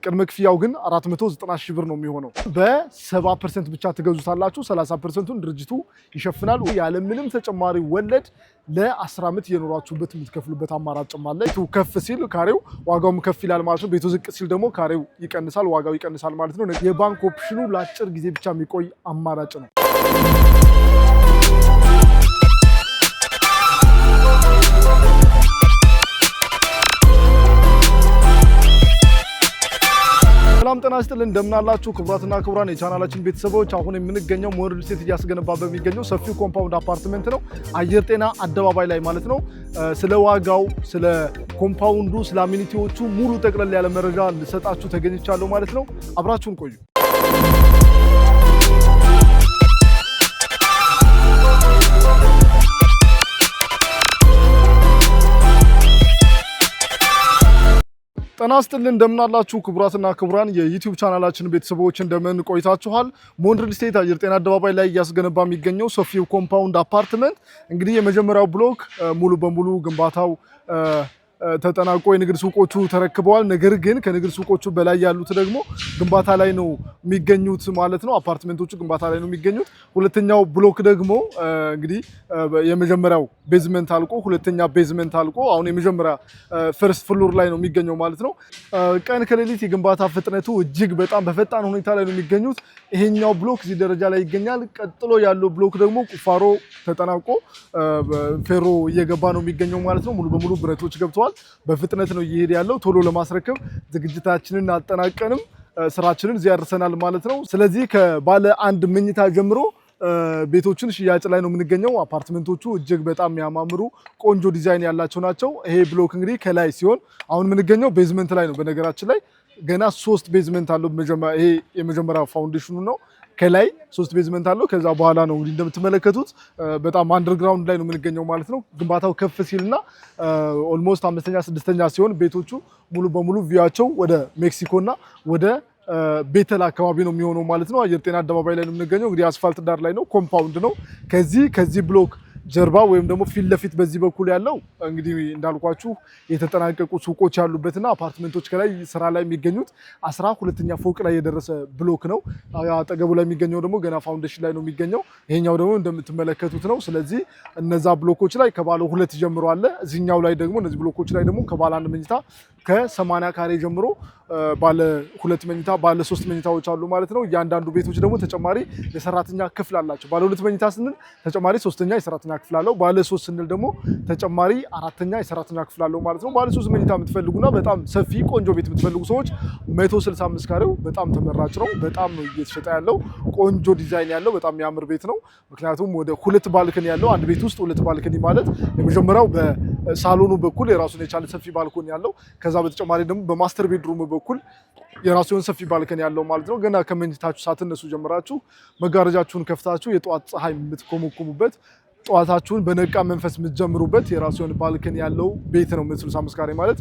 ቅድመ ክፍያው ግን 490 ሺህ ብር ነው የሚሆነው። በ70% ብቻ ትገዙታላችሁ። 30%ቱን ድርጅቱ ይሸፍናል። ያለ ምንም ተጨማሪ ወለድ ለ10 ዓመት እየኖራችሁበት የምትከፍሉበት አማራጭም አለ። ቤቱ ከፍ ሲል ካሬው ዋጋውም ከፍ ይላል ማለት ነው። ቤቱ ዝቅ ሲል ደግሞ ካሬው ይቀንሳል፣ ዋጋው ይቀንሳል ማለት ነው። የባንክ ኦፕሽኑ ለአጭር ጊዜ ብቻ የሚቆይ አማራጭ ነው። ሰላም ጤና ይስጥልን እንደምን አላችሁ ክቡራትና ክቡራን የቻናላችን ቤተሰቦች። አሁን የምንገኘው ሞር ሪል ስቴት እያስገነባ በሚገኘው ሰፊው ኮምፓውንድ አፓርትመንት ነው፣ አየር ጤና አደባባይ ላይ ማለት ነው። ስለ ዋጋው፣ ስለ ኮምፓውንዱ፣ ስለ አሚኒቲዎቹ ሙሉ ጠቅለል ያለ መረጃ ልሰጣችሁ ተገኝቻለሁ ማለት ነው። አብራችሁን ቆዩ። ጤና ይስጥልን እንደምን አላችሁ ክቡራትና ክቡራን የዩቲዩብ ቻናላችን ቤተሰቦች እንደምን ቆይታችኋል? ሞር ሪል ስቴት አየር ጤና አደባባይ ላይ እያስገነባ የሚገኘው ሰፊው ኮምፓውንድ አፓርትመንት እንግዲህ የመጀመሪያው ብሎክ ሙሉ በሙሉ ግንባታው ተጠናቆ የንግድ ሱቆቹ ተረክበዋል። ነገር ግን ከንግድ ሱቆቹ በላይ ያሉት ደግሞ ግንባታ ላይ ነው የሚገኙት ማለት ነው። አፓርትመንቶቹ ግንባታ ላይ ነው የሚገኙት። ሁለተኛው ብሎክ ደግሞ እንግዲህ የመጀመሪያው ቤዝመንት አልቆ ሁለተኛ ቤዝመንት አልቆ አሁን የመጀመሪያ ፈርስት ፍሎር ላይ ነው የሚገኘው ማለት ነው። ቀን ከሌሊት የግንባታ ፍጥነቱ እጅግ በጣም በፈጣን ሁኔታ ላይ ነው የሚገኙት። ይሄኛው ብሎክ እዚህ ደረጃ ላይ ይገኛል። ቀጥሎ ያለው ብሎክ ደግሞ ቁፋሮ ተጠናቆ ፌሮ እየገባ ነው የሚገኘው ማለት ነው። ሙሉ በሙሉ ብረቶች ገብተዋል። በፍጥነት ነው እየሄደ ያለው። ቶሎ ለማስረከብ ዝግጅታችንን አጠናቀንም ስራችንን እዚህ ያደርሰናል ማለት ነው። ስለዚህ ከባለ አንድ መኝታ ጀምሮ ቤቶችን ሽያጭ ላይ ነው የምንገኘው። አፓርትመንቶቹ እጅግ በጣም የሚያማምሩ ቆንጆ ዲዛይን ያላቸው ናቸው። ይሄ ብሎክ እንግዲህ ከላይ ሲሆን አሁን የምንገኘው ቤዝመንት ላይ ነው። በነገራችን ላይ ገና 3 ቤዝመንት አለው። ይሄ የመጀመሪያ ፋውንዴሽኑ ነው። ከላይ 3 ቤዝመንት አለው። ከዛ በኋላ ነው እንግዲህ እንደምትመለከቱት በጣም አንደርግራውንድ ላይ ነው የምንገኘው ማለት ነው። ግንባታው ከፍ ሲልና ኦልሞስት 5ኛ 6ኛ ሲሆን ቤቶቹ ሙሉ በሙሉ ቪያቸው ወደ ሜክሲኮና ወደ ቤተል አካባቢ ነው የሚሆነው ማለት ነው። አየር ጤና አደባባይ ላይ ነው የምንገኘው። እንግዲህ አስፋልት ዳር ላይ ነው፣ ኮምፓውንድ ነው። ከዚህ ብሎክ ጀርባ ወይም ደግሞ ፊት ለፊት በዚህ በኩል ያለው እንግዲህ እንዳልኳችሁ የተጠናቀቁ ሱቆች ያሉበትና አፓርትመንቶች ከላይ ስራ ላይ የሚገኙት 12ኛ ፎቅ ላይ የደረሰ ብሎክ ነው። አጠገቡ ላይ የሚገኘው ደግሞ ገና ፋውንዴሽን ላይ ነው የሚገኘው። ይሄኛው ደግሞ እንደምትመለከቱት ነው። ስለዚህ እነዛ ብሎኮች ላይ ከባለ 2 ጀምሮ አለ። እዚህኛው ላይ ደግሞ እነዚህ ብሎኮች ላይ ደግሞ ከባለ 1 መኝታ ከ80 ካሬ ጀምሮ ባለ 2 መኝታ ባለ 3 መኝታዎች አሉ ማለት ነው። እያንዳንዱ ቤቶች ደግሞ ተጨማሪ የሰራተኛ ክፍል አላቸው። ባለ 2 መኝታ ስንል ተጨማሪ 3ኛ የሰራተኛ ክፍል አለው። ባለ 3 ስንል ደግሞ ተጨማሪ 4ኛ የሰራተኛ ክፍል አለው ማለት ነው። ባለ 3 መኝታ የምትፈልጉና በጣም ሰፊ ቆንጆ ቤት የምትፈልጉ ሰዎች 165 ካሬው በጣም ተመራጭ ነው። በጣም ነው እየተሸጠ ያለው። ቆንጆ ዲዛይን ያለው በጣም የሚያምር ቤት ነው። ምክንያቱም ወደ 2 ባልከኒ ያለው አንድ ቤት ውስጥ 2 ባልከኒ ማለት የመጀመሪያው በሳሎኑ በኩል የራሱን የቻለ ሰፊ ባልኮኒ ያለው፣ ከዛ በተጨማሪ ደግሞ በማስተር ቤድሩም በኩል የራሱን ሰፊ ባልከኒ ያለው ማለት ነው። ገና ከመኝታችሁ ሳትነሱ ጀምራችሁ መጋረጃችሁን ከፍታችሁ የጠዋት ፀሐይ የምትኮመኩሙበት ጠዋታችሁን በነቃ መንፈስ የምትጀምሩበት የራሱን ባልከኒ ያለው ቤት ነው 165 ካሬ ማለት።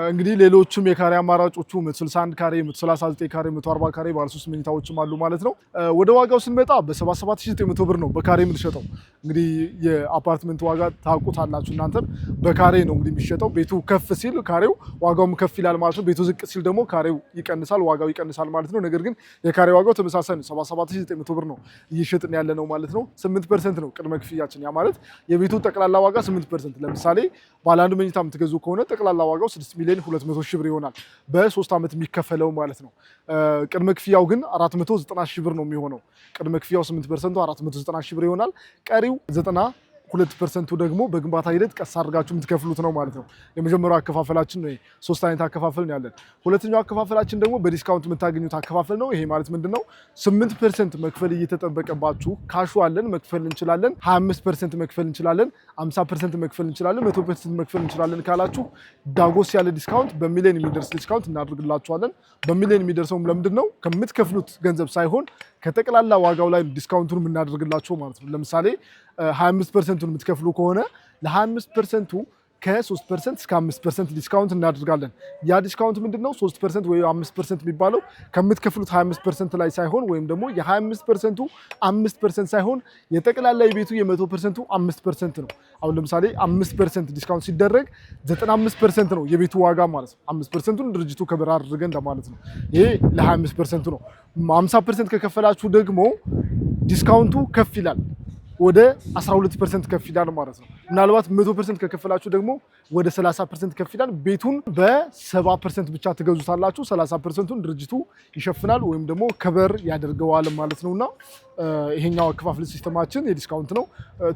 እንግዲህ ሌሎችም የካሬ አማራጮቹ 161 ካሬ፣ 139 ካሬ፣ 140 ካሬ ባለ 3 መኝታዎችም አሉ ማለት ነው። ወደ ዋጋው ስንመጣ በ77900 ብር ነው በካሬ የምንሸጠው። እንግዲህ የአፓርትመንት ዋጋ ታውቁታላችሁ እናንተም። በካሬ ነው እንግዲህ የሚሸጠው። ቤቱ ከፍ ሲል ካሬው ዋጋውም ከፍ ይላል ማለት ነው። ቤቱ ዝቅ ሲል ደግሞ ካሬው ይቀንሳል፣ ዋጋው ይቀንሳል ማለት ነው። ነገር ግን የካሬ ዋጋው ተመሳሳይ ነው። 77900 ብር ነው እየሸጥን ያለ ነው ማለት ነው። 8% ነው ቅድመ ክፍያችን። ያ ማለት የቤቱ ጠቅላላ ዋጋ 8%። ለምሳሌ ባለ 1 መኝታ የምትገዙ ከሆነ ጠቅላላ ዋጋው 6,200,000 ብር ይሆናል በ3 ዓመት የሚከፈለው ማለት ነው። ቅድመ ክፍያው ግን 490 ሺህ ብር ነው የሚሆነው። ቅድመ ክፍያው 8% 490 ሺህ ብር ይሆናል። ቀሪው 2% ደግሞ በግንባታ ሂደት ቀስ አድርጋችሁ የምትከፍሉት ነው ማለት ነው። የመጀመሪያው አከፋፈላችን ነው። 3 አይነት አከፋፈል ነው ያለን። ሁለተኛው አከፋፈላችን ደግሞ በዲስካውንት የምታገኙት አከፋፈል ነው። ይሄ ማለት ምንድነው? 8% መክፈል እየተጠበቀባችሁ ካሹ አለን መክፈል እንችላለን፣ 25% መክፈል እንችላለን፣ 50% መክፈል እንችላለን፣ 100% መክፈል እንችላለን ካላችሁ ዳጎስ ያለ ዲስካውንት በሚሊዮን የሚደርስ ዲስካውንት እናደርግላችኋለን። በሚሊዮን የሚደርሰው ለምንድን ነው? ከምትከፍሉት ገንዘብ ሳይሆን ከጠቅላላ ዋጋው ላይ ዲስካውንቱን የምናደርግላችሁ ማለት ነው። ለምሳሌ 25%ን የምትከፍሉ ከሆነ ለ25%ቱ ከ3% እስከ 5% ዲስካውንት እናደርጋለን። ያ ዲስካውንት ምንድነው? 3% ወይ 5% የሚባለው ከምትከፍሉት 25% ላይ ሳይሆን ወይም ደግሞ የ25%ቱ 5% ሳይሆን የጠቅላላ የቤቱ የ100%ቱ 5% ነው። አሁን ለምሳሌ 5% ዲስካውንት ሲደረግ 95% ነው የቤቱ ዋጋ ማለት ነው። 5%ቱን ድርጅቱ ከበር አድርገ እንደማለት ነው። ይሄ ለ25% ነው። 50% ከከፈላችሁ ደግሞ ዲስካውንቱ ከፍ ይላል፣ ወደ 12% ከፍ ይላል ማለት ነው። ምናልባት 100% ከከፈላችሁ ደግሞ ወደ 30% ከፍ ይላል። ቤቱን በ70% ብቻ ትገዙታላችሁ፣ 30%ቱን ድርጅቱ ይሸፍናል ወይም ደግሞ ከበር ያደርገዋል ማለት ነውና ይሄኛው አከፋፈል ሲስተማችን የዲስካውንት ነው።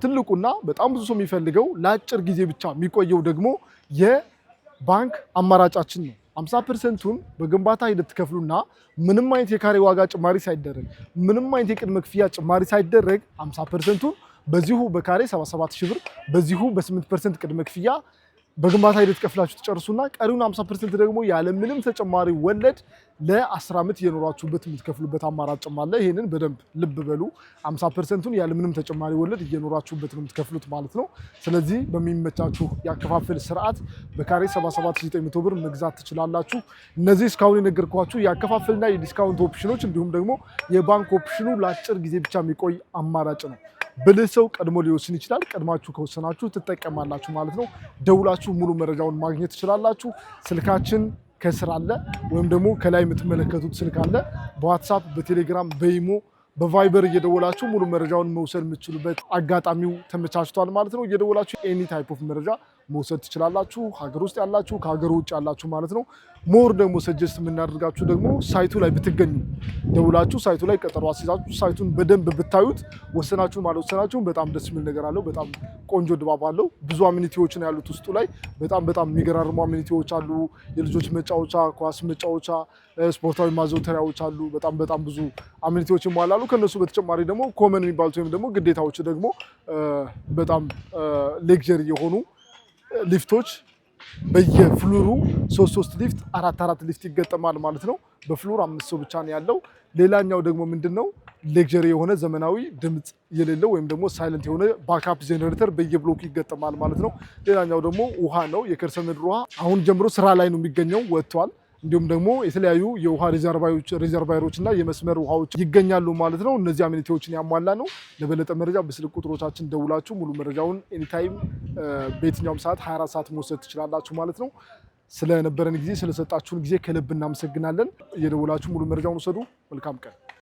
ትልቁና በጣም ብዙ ሰው የሚፈልገው ለአጭር ጊዜ ብቻ የሚቆየው ደግሞ የባንክ አማራጫችን ነው። 50%ቱን በግንባታ ሂደት ትከፍሉና ምንም አይነት የካሬ ዋጋ ጭማሪ ሳይደረግ ምንም አይነት የቅድመ ክፍያ ጭማሪ ሳይደረግ 50%ቱን በዚሁ በካሬ 77 ሺህ ብር በዚሁ በ8% ቅድመ ክፍያ በግንባታ ሂደት ከፍላችሁ ትጨርሱና ቀሪውን 50% ደግሞ ያለ ምንም ተጨማሪ ወለድ ለ10 ዓመት እየኖራችሁበት የምትከፍሉበት አማራጭም አለ። ይሄንን በደንብ ልብ በሉ። 50%ቱን ያለ ምንም ተጨማሪ ወለድ እየኖራችሁበት ነው የምትከፍሉት ማለት ነው። ስለዚህ በሚመቻችሁ ያከፋፈል ስርዓት በካሬ 77900 ብር መግዛት ትችላላችሁ። እነዚህ እስካሁን የነገርኳችሁ ያከፋፈልና የዲስካውንት ኦፕሽኖች እንዲሁም ደግሞ የባንክ ኦፕሽኑ ለአጭር ጊዜ ብቻ የሚቆይ አማራጭ ነው። ብልህ ሰው ቀድሞ ሊወስን ይችላል። ቀድማችሁ ከወሰናችሁ ትጠቀማላችሁ ማለት ነው። ደውላችሁ ሙሉ መረጃውን ማግኘት ትችላላችሁ። ስልካችን ከስር አለ ወይም ደግሞ ከላይ የምትመለከቱት ስልክ አለ። በዋትሳፕ፣ በቴሌግራም፣ በኢሞ፣ በቫይበር እየደወላችሁ ሙሉ መረጃውን መውሰድ የምትችሉበት አጋጣሚው ተመቻችቷል ማለት ነው። እየደወላችሁ ኤኒ ታይፕ ኦፍ መረጃ መውሰድ ትችላላችሁ። ሀገር ውስጥ ያላችሁ ከሀገር ውጭ ያላችሁ ማለት ነው። ሞር ደግሞ ሰጀስት የምናደርጋችሁ ደግሞ ሳይቱ ላይ ብትገኙ ደውላችሁ ሳይቱ ላይ ቀጠሮ አስይዛችሁ ሳይቱን በደንብ ብታዩት ወሰናችሁን አልወሰናችሁም በጣም ደስ የሚል ነገር አለው። በጣም ቆንጆ ድባብ አለው። ብዙ አሚኒቲዎችን ያሉት ውስጡ ላይ በጣም የሚገራርሙ አሚኒቲዎች አሉ። የልጆች መጫወቻ፣ ኳስ መጫወቻ፣ ስፖርታዊ ማዘውተሪያዎች አሉ። በጣም ብዙ አሚኒቲዎች ይሟላሉ። ከነሱ በተጨማሪ ደግሞ ኮመን የሚባሉት ወይም ደግሞ ግዴታዎች ደግሞ በጣም ሌክዠሪ የሆኑ ሊፍቶች በየፍሎሩ 3 ሊፍት 4 ሊፍት ይገጠማል ማለት ነው። በፍሎር 5 ሰው ብቻ ነው ያለው። ሌላኛው ደግሞ ምንድነው ሌክዠሪ የሆነ ዘመናዊ ድምጽ የሌለው ወይም ደግሞ ሳይለንት የሆነ ባክአፕ ጄኔሬተር በየብሎኩ ይገጠማል ማለት ነው። ሌላኛው ደግሞ ውሃ ነው። የከርሰ ምድር ውሃ አሁን ጀምሮ ስራ ላይ ነው የሚገኘው፣ ወጥቷል። እንዲሁም ደግሞ የተለያዩ የውሃ ሪዘርቫየሮች እና የመስመር ውሃዎች ይገኛሉ ማለት ነው። እነዚህ አሚኒቲዎችን ያሟላ ነው። ለበለጠ መረጃ በስልክ ቁጥሮቻችን ደውላችሁ ሙሉ መረጃውን ኤኒታይም በየትኛውም ሰዓት 24 ሰዓት መውሰድ ትችላላችሁ ማለት ነው። ስለነበረን ጊዜ ስለሰጣችሁን ጊዜ ከልብ እናመሰግናለን። እየደውላችሁ ሙሉ መረጃውን ውሰዱ። መልካም ቀን።